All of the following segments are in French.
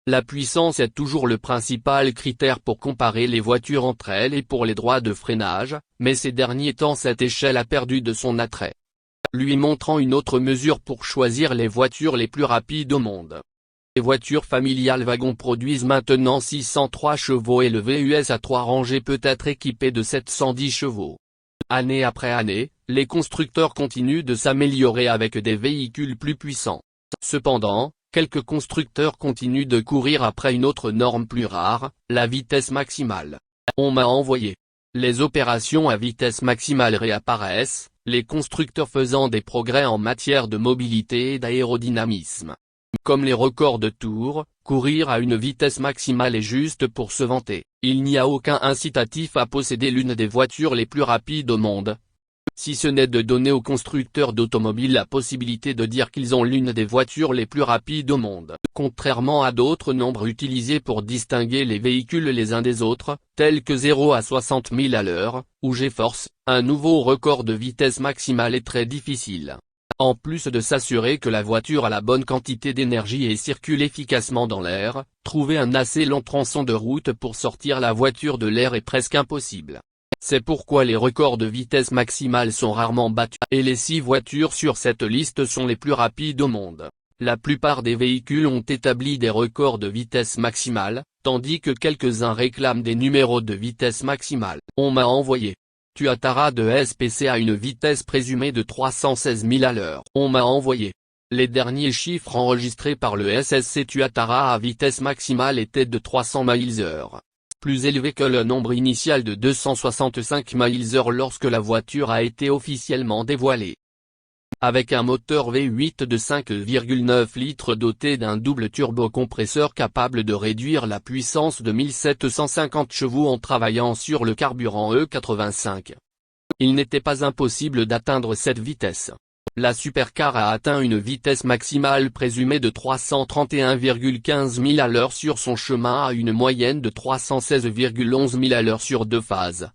La puissance est toujours le principal critère pour comparer les voitures entre elles et pour les droits de freinage, mais ces derniers temps cette échelle a perdu de son attrait, lui montrant une autre mesure pour choisir les voitures les plus rapides au monde. Les voitures familiales wagon produisent maintenant 603 chevaux et le VUS à 3 rangées peut être équipé de 710 chevaux. Année après année, les constructeurs continuent de s'améliorer avec des véhicules plus puissants. Cependant, quelques constructeurs continuent de courir après une autre norme plus rare, la vitesse maximale. On m'a envoyé. Les opérations à vitesse maximale réapparaissent, les constructeurs faisant des progrès en matière de mobilité et d'aérodynamisme. Comme les records de tours, courir à une vitesse maximale est juste pour se vanter, il n'y a aucun incitatif à posséder l'une des voitures les plus rapides au monde. Si ce n'est de donner aux constructeurs d'automobiles la possibilité de dire qu'ils ont l'une des voitures les plus rapides au monde. Contrairement à d'autres nombres utilisés pour distinguer les véhicules les uns des autres, tels que 0 à 60 000 à l'heure, ou G-Force, un nouveau record de vitesse maximale est très difficile. En plus de s'assurer que la voiture a la bonne quantité d'énergie et circule efficacement dans l'air, trouver un assez long tronçon de route pour sortir la voiture de l'air est presque impossible. C'est pourquoi les records de vitesse maximale sont rarement battus, et les 6 voitures sur cette liste sont les plus rapides au monde. La plupart des véhicules ont établi des records de vitesse maximale, tandis que quelques-uns réclament des numéros de vitesse maximale. On m'a envoyé. Tuatara de SPC à une vitesse présumée de 316 000 à l'heure. On m'a envoyé. Les derniers chiffres enregistrés par le SSC Tuatara à vitesse maximale étaient de 300 mph. Plus élevé que le nombre initial de 265 mph lorsque la voiture a été officiellement dévoilée. Avec un moteur V8 de 5,9 litres doté d'un double turbocompresseur capable de réduire la puissance de 1750 chevaux en travaillant sur le carburant E85. Il n'était pas impossible d'atteindre cette vitesse. La supercar a atteint une vitesse maximale présumée de 331,15 000 à l'heure sur son chemin à une moyenne de 316,11 000 à l'heure sur 2 phases,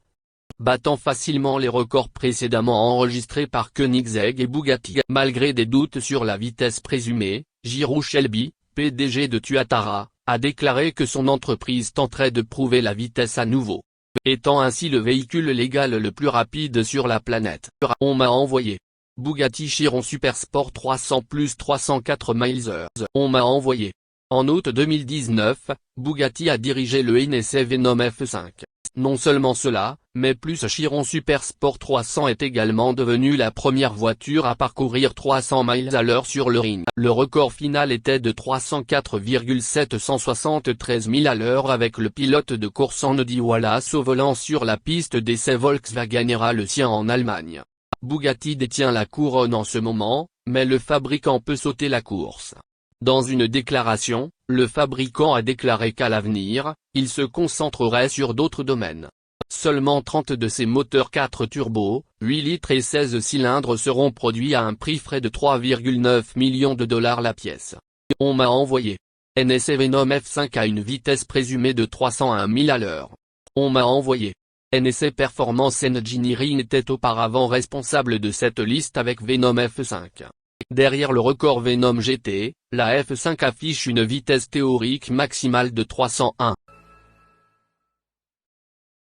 battant facilement les records précédemment enregistrés par Koenigsegg et Bugatti. Malgré des doutes sur la vitesse présumée, Giroux Shelby, PDG de Tuatara, a déclaré que son entreprise tenterait de prouver la vitesse à nouveau, étant ainsi le véhicule légal le plus rapide sur la planète. On m'a envoyé. Bugatti Chiron Supersport 300 plus 304 mph. On m'a envoyé. En août 2019, Bugatti a dirigé le NSC Venom F5. Non seulement cela, mais plus Chiron Supersport 300 est également devenu la première voiture à parcourir 300 miles à l'heure sur le ring. Le record final était de 304,773 000 à l'heure avec le pilote de course Andy Wallace au volant sur la piste d'essai Volkswagenera Le Sien en Allemagne. Bugatti détient la couronne en ce moment, mais le fabricant peut sauter la course. Dans une déclaration, le fabricant a déclaré qu'à l'avenir, il se concentrerait sur d'autres domaines. Seulement 30 de ces moteurs 4 turbos, 8 litres et 16 cylindres seront produits à un prix frais de 3,9 millions de dollars la pièce. On m'a envoyé. NSC Venom F5 à une vitesse présumée de 301 000 à l'heure. On m'a envoyé. NSC Performance Engineering était auparavant responsable de cette liste avec Venom F5. Derrière le record Venom GT, la F5 affiche une vitesse théorique maximale de 301